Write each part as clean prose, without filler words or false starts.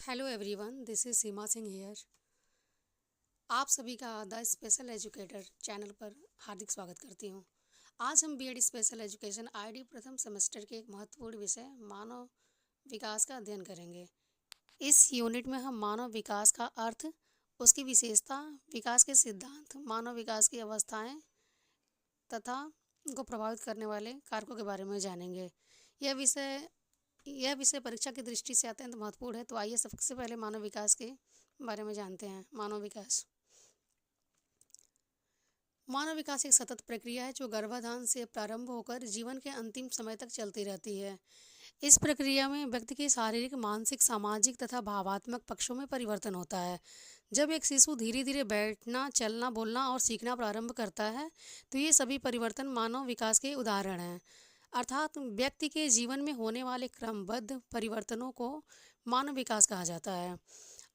Hello everyone, this is Seema Singh here. आप सभी का द स्पेशल एजुकेटर चैनल पर हार्दिक स्वागत करती हूँ। आज हम बीएड स्पेशल एजुकेशन आईडी प्रथम सेमेस्टर के एक महत्वपूर्ण विषय मानव विकास का अध्ययन करेंगे। इस यूनिट में हम मानव विकास का अर्थ, उसकी विशेषता, विकास के सिद्धांत, मानव विकास की अवस्थाएं तथा उनको प्रभावित करने वाले कारकों के बारे में जानेंगे। यह विषय यह विषय परीक्षा की दृष्टि से अत्यंत महत्वपूर्ण है। तो आइए सबसे पहले मानव विकास के बारे में जानते हैं। मानव विकास एक सतत प्रक्रिया है जो गर्भाधान से प्रारंभ होकर जीवन के अंतिम समय तक चलती रहती है। इस प्रक्रिया में व्यक्ति के शारीरिक, मानसिक, सामाजिक तथा भावात्मक पक्षों में परिवर्तन होता है। जब एक शिशु धीरे धीरे बैठना, चलना, बोलना और सीखना प्रारंभ करता है तो ये सभी परिवर्तन मानव विकास के उदाहरण हैं। अर्थात व्यक्ति के जीवन में होने वाले क्रमबद्ध परिवर्तनों को मानव विकास कहा जाता है।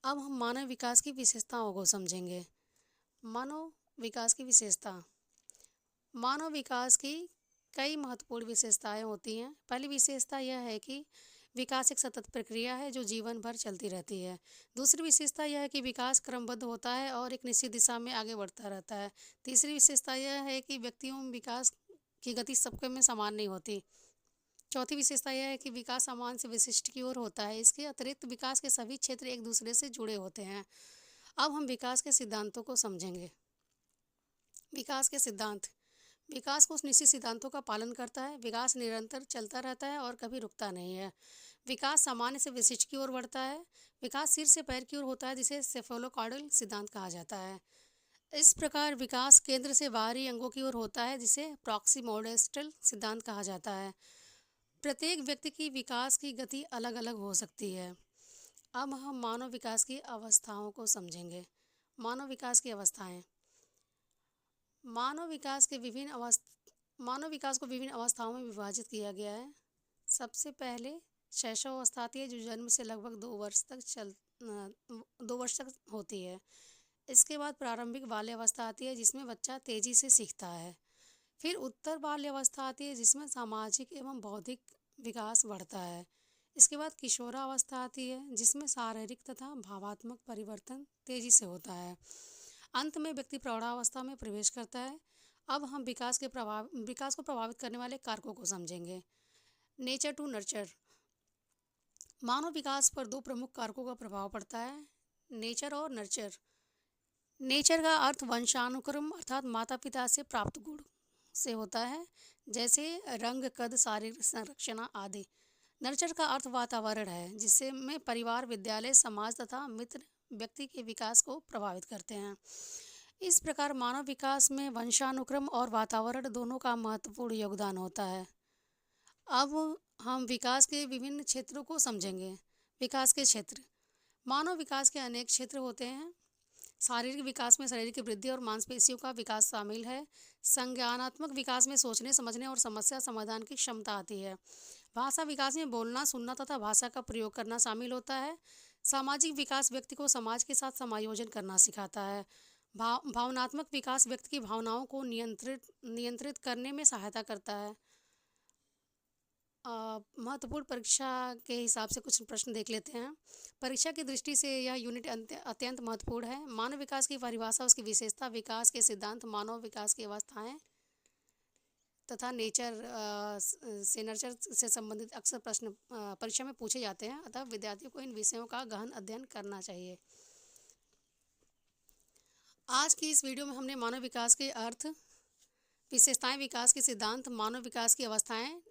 अब हम मानव विकास की विशेषताओं को समझेंगे। मानव विकास की विशेषता। मानव विकास की कई महत्वपूर्ण विशेषताएं होती हैं। पहली विशेषता यह है कि विकास एक सतत प्रक्रिया है जो जीवन भर चलती रहती है। दूसरी विशेषता यह है कि विकास क्रमबद्ध होता है और एक निश्चित दिशा में आगे बढ़ता रहता है। तीसरी विशेषता यह है कि व्यक्तियों में विकास की गति सबके में समान नहीं होती। चौथी विशेषता यह है कि विकास समान से विशिष्ट की ओर होता है। इसके अतिरिक्त विकास के सभी क्षेत्र एक दूसरे से जुड़े होते हैं। अब हम विकास के सिद्धांतों को समझेंगे। विकास के सिद्धांत। विकास कुछ निश्चित सिद्धांतों का पालन करता है। विकास निरंतर चलता रहता है और कभी रुकता नहीं है। विकास सामान्य से विशिष्ट की ओर बढ़ता है। विकास सिर से पैर की ओर होता है, जिसे सेफेलोकॉर्डल सिद्धांत कहा जाता है। इस प्रकार विकास केंद्र से बाहरी अंगों की ओर होता है, जिसे प्रॉक्सिमोडेस्टल सिद्धांत कहा जाता है। प्रत्येक व्यक्ति की विकास की गति अलग अलग हो सकती है। अब हम मानव विकास की अवस्थाओं को समझेंगे। मानव विकास की अवस्थाएं। मानव विकास को विभिन्न अवस्थाओं में विभाजित किया गया है। सबसे पहले शैशव अवस्था आती है, जो जन्म से लगभग 2 वर्ष तक होती है। इसके बाद प्रारंभिक बाल्यावस्था आती है, जिसमें बच्चा तेजी से सीखता है। फिर उत्तर बाल्यावस्था आती है, जिसमें सामाजिक एवं बौद्धिक विकास बढ़ता है। इसके बाद किशोरावस्था आती है, जिसमें शारीरिक तथा भावात्मक परिवर्तन तेजी से होता है। अंत में व्यक्ति प्रौढ़ावस्था में प्रवेश करता है। अब हम विकास को प्रभावित करने वाले कारकों को समझेंगे। Nature to nurture. मानव विकास पर दो प्रमुख कारकों का प्रभाव पड़ता है, नेचर और नर्चर। नेचर का अर्थ वंशानुक्रम अर्थात माता पिता से प्राप्त गुण से होता है, जैसे रंग, कद, शारीरिक संरचना आदि। नर्चर का अर्थ वातावरण है, जिससे में परिवार, विद्यालय, समाज तथा मित्र व्यक्ति के विकास को प्रभावित करते हैं। इस प्रकार मानव विकास में वंशानुक्रम और वातावरण दोनों का महत्वपूर्ण योगदान होता है। अब हम विकास के विभिन्न क्षेत्रों को समझेंगे। विकास के क्षेत्र। मानव विकास के अनेक क्षेत्र होते हैं। शारीरिक विकास में शरीर की वृद्धि और मांसपेशियों का विकास शामिल है। संज्ञानात्मक विकास में सोचने, समझने और समस्या समाधान की क्षमता आती है। भाषा विकास में बोलना, सुनना तथा भाषा का प्रयोग करना शामिल होता है। सामाजिक विकास व्यक्ति को समाज के साथ समायोजन करना सिखाता है। भावनात्मक विकास व्यक्ति की भावनाओं को नियंत्रित करने में सहायता करता है। महत्वपूर्ण परीक्षा के हिसाब से कुछ प्रश्न देख लेते हैं। परीक्षा की दृष्टि से यह यूनिट अत्यंत महत्वपूर्ण है। मानव विकास की परिभाषा, उसकी विशेषता, विकास के सिद्धांत, मानव विकास की अवस्थाएं तथा नर्चर से संबंधित अक्सर प्रश्न परीक्षा में पूछे जाते हैं, अतः विद्यार्थियों को इन विषयों का गहन अध्ययन करना चाहिए। आज की इस वीडियो में हमने मानव विकास के अर्थ, विशेषताएं, विकास के सिद्धांत, मानव विकास की अवस्थाएं,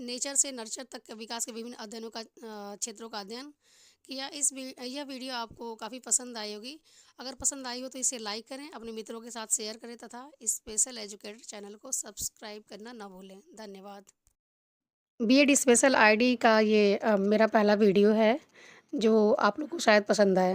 नेचर से नर्चर तक विकास के विभिन्न अध्ययनों का क्षेत्रों का अध्ययन किया। यह वीडियो आपको काफ़ी पसंद आई होगी। अगर पसंद आई हो तो इसे लाइक करें, अपने मित्रों के साथ शेयर करें तथा स्पेशल एजुकेटर चैनल को सब्सक्राइब करना न भूलें। धन्यवाद। बीएड स्पेशल आईडी का ये मेरा पहला वीडियो है, जो आप लोग को शायद पसंद आए।